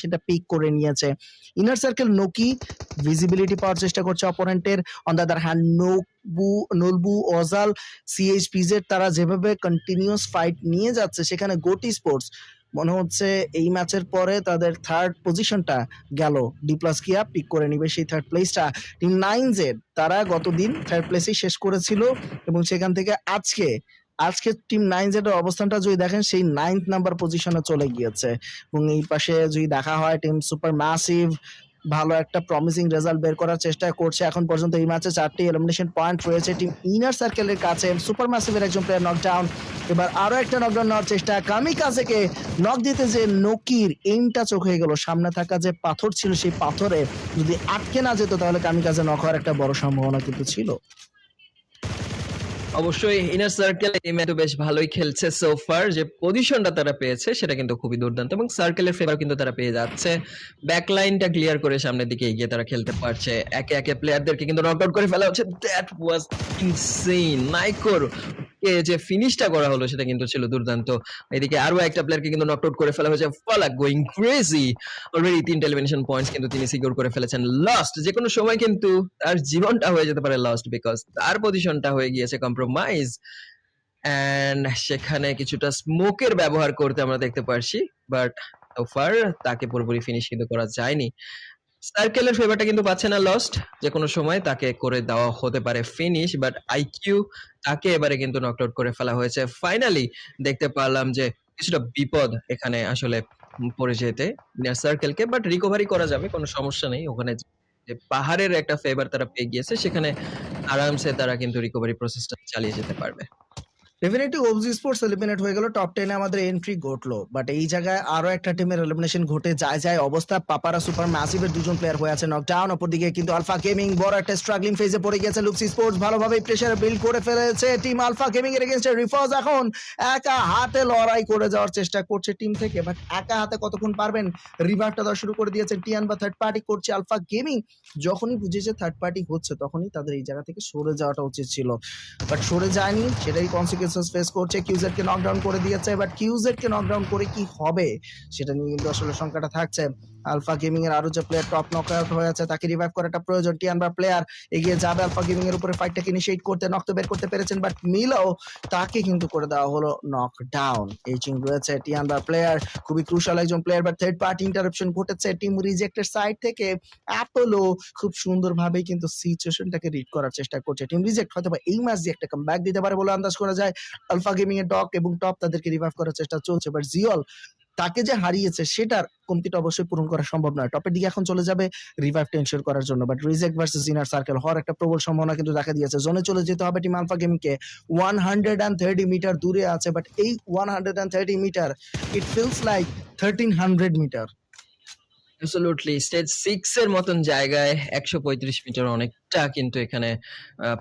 সেটা পিক করে নিয়েছে। ইনার সার্কেল নোকি ভিজিবিলিটি পাওয়ার চেষ্টা করছে অপোনেন্টের। অন দ্য আদার হ্যান্ড নোলবু, অজাল, সিএইচপিজেড তারা যেভাবে কন্টিনিউয়াস ফাইট নিয়ে যাচ্ছে সেখানে গোটি স্পোর্টস মনে হচ্ছে এই ম্যাচের পরে তাদের থার্ড পজিশনটা গেল। ডিপ্লাস কিয়া পিক করে নিবে সেই থার্ড প্লেসটা। টিম 9Z তারা গতদিন থার্ড প্লেসেই শেষ করেছিল এবং সেখান থেকে আজকে টিম 9Z এর অবস্থানটা যদি দেখেন সেই 9th নাম্বার পজিশনে চলে গিয়েছে। এবং এই পাশে যদি দেখা হয় টিম সুপার ম্যাসিভ ভালো একটা প্রমিসিং রেজাল্ট বের করার চেষ্টা করছে। এখন পর্যন্ত এই ম্যাচে 4টি এলিমিনেশন পয়েন্ট রয়েছে টিম ইনার সার্কেলের কাছে। সুপার ম্যাসিভের একজন প্লেয়ার নকডাউন। এবার আরো একটা নকডাউন নেওয়ার চেষ্টা, কামিকাজেকে নক দিতে যে নকির এইমটা চোখ হয়ে গেল। সামনে থাকা যে পাথর ছিল সেই পাথরে যদি আটকে না যেত তাহলে কামিকাজে নক হওয়ার একটা বড় সম্ভাবনা কিন্তু ছিল। অবশ্যই ইনার সার্কেল এই ম্যাচে বেশ ভালোই খেলছে সো ফার। যে পজিশনটা তারা পেয়েছে সেটা কিন্তু খুবই দুর্দান্ত এবং সার্কেলের ফেভার কিন্তু তারা পেয়ে যাচ্ছে। ব্যাকলাইনটা ক্লিয়ার করে সামনের দিকে এগিয়ে তারা খেলতে পারছে। একে একে প্লেয়ারদেরকে কিন্তু নক আউট করে ফেলা হচ্ছে। That was insane. নাইকোর যে ফিনিশটা করা হলো সেটা কিন্তু ছিল দুর্দান্ত। এদিকে আরো একটা প্লেয়ারকে কিন্তু নক আউট করে ফেলা হয়েছে। ফালাক going crazy. Already 3 elimination points কিন্তু তিনি সিকিউর করে ফেলেছেন। লাস্ট যে কোনো সময় কিন্তু তার জীবনটা হয়ে যেতে পারে লস্ট, বিকজ তার পজিশনটা হয়ে গিয়েছে কম্প্রোমাইজ। এন্ড সেখানে কিছুটা স্মোকের ব্যবহার করতে আমরা দেখতে পারছি, বাট সো ফার তাকে পুরোপুরি ফিনিশ কিন্তু করা যায়নি। সার্কেলের ফেভারটা কিন্তু পাচ্ছে না লস্ট। যে কোনো সময় তাকে করে দেওয়া হতে পারে ফিনিশ, বাট আইকিউ তাকে এবারে কিন্তু নক আউট করে ফেলা হয়েছে। ফাইনালি দেখতে পারলাম যে কিছুটা বিপদ এখানে আসলে পড়ে যেতে ইনার সার্কেলকে, বাট রিকভারি করা যাবে, কোনো সমস্যা নেই। ওখানে যে পাহাড়ের একটা ফেভার তারা পেয়ে গিয়েছে সেখানে আরামসে তারা কিন্তু রিকভারি প্রসেসটা চালিয়ে যেতে পারবে। ডেফিনেটলি ওবজি স্পোর্টস এলিমিনেট হয়ে গেল, টপ 10 এ আমাদের এন্ট্রি ঘটলো, বাট এই জায়গায় আরো একটা টিমের এলিমিনেশন ঘটে যায় অবস্থা। পাপারা সুপার ম্যাসিভের দুজন প্লেয়ার হয়ে আছে নকডাউন। অপরদিকে কিন্তু আলফা গেমিং বড় একটা স্ট্রাগলিং ফেজে পড়ে গেছে। লুপসি স্পোর্টস ভালোভাবে প্রেসার বিল্ড করে ফেলেছে টিম আলফা গেমিং এর এগেইনস্টে। রিফাজ এখন একা হাতে লড়াই করে যাওয়ার চেষ্টা করছে টিম থেকে, বাট একা হাতে কতক্ষণ পারবেন? রিভারটা দেওয়া শুরু করে দিয়েছেন টিয়ান বা থার্ড পার্টি করছে আলফা গেমিং। যখনই বুঝেছে থার্ড পার্টি হচ্ছে তখনই তাদের এই জায়গা থেকে সরে যাওয়াটা উচিত ছিল, বাট সরে যায়নি। সেটাই কনসিকুয়েন্সেস ফেস করছে। কিউজেড কে নকডাউন করে দিয়েছে, বাট কিউজেড কে নকডাউন করে কি হবে সেটা নিয়ে কিন্তু আসলে সংখ্যাটা থাকছে। আলফা গেমিং এর আরো যে প্লেয়ার টপ নকআউট হয়ে আছে তাকে রিভাইভ করাটা প্রয়োজন। টিয়ান বা প্লেয়ার এগিয়ে যাবে আলফা গেমিং এর উপরে ফাইটটাকে ইনিশিয়েট করতে, নক তো বের করতে পেরেছেন, বাট মিলাও তাকে কিন্তু করে দেওয়া হলো নকডাউন। এইচিং রয়েছে টিয়ান বা প্লেয়ার, খুবই ক্রুশাল একজন player, but third party interruption ঘটেছে টিম রিজেক্টের সাইড থেকে। অ্যাপোলো খুব সুন্দরভাবেই কিন্তু সিচুয়েশনটাকে রিড করার চেষ্টা করছে। টিম রিজেক্ট হয়তো বা এই ম্যাচ দিয়ে একটা কামব্যাক দিতে পারে বলে আন্দাজ করা যায়। আলফা গেমিং এর ডক এবং টপ তাদেরকে রিভাইভ করার চেষ্টা চলছে, বাট জিওল তাকে যে হারিয়েছে সেটার কমতিটা অবশ্যই পূরণ করা সম্ভব নয়। টপের দিকে এখন চলে যাবে রিভাইভটা এনশিওর করার জন্য, but reject versus inner circle হওয়ার একটা প্রবল সম্ভাবনা কিন্তু দেখা দিয়েছে। জোনে চলে যেতে হবে টিম আলফা গেমিংকে। 130 মিটার দূরে আছে, বাট এই 130 meter it feels like 1300 meter. Absolutely stage 6 এর মতন জায়গায় 135 মিটার অনেকটা কিন্তু এখানে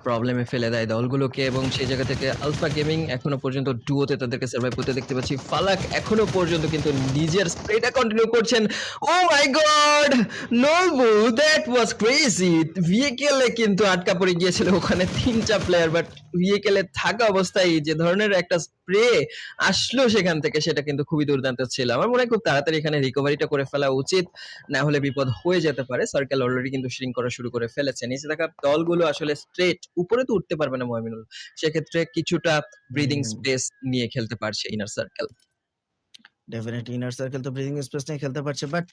প্রবলেমে ফেলে দেয় দলগুলোকে, এবং সেই জায়গা থেকে আলফা গেমিং এখনো পর্যন্ত ডুওতে তাদেরকে সার্ভাইভ করতে দেখতে পাচ্ছি। ফালাক এখনো পর্যন্ত কিন্তু নিজের স্প্রেটা কন্টিনিউ করছেন। ও মাই গড, নোলবু, দ্যাট ওয়াজ ক্রেজি। ভিএকেল এ কিন্তু আটকা পড়ে গিয়েছিল ওখানে 3টা প্লেয়ার, বাট ভিএকেল এ থাকা অবস্থায় যে ধরনের একটা স্প্রে আসলো সেখান থেকে সেটা কিন্তু খুবই দুর্দান্ত ছিল। আমার মনে হয় খুব তাড়াতাড়ি এখানে রিকভারিটা করে ফেলা উচিত, না হলে বিপদ হয়ে যেতে পারে। সার্কেল অলরেডি কিন্তু শ্রিঙ্ক করা শুরু করে ফেলেছে। নিচে থাকা দলগুলো আসলে স্ট্রেট উপরে তো উঠতে পারবে না ময়মিনুল, সেক্ষেত্রে কিছুটা ব্রিদিং স্পেস নিয়ে খেলতে পারছে inner circle. Definitely inner circle তো ব্রিদিং স্পেস নিয়ে খেলতে পারছে, বাট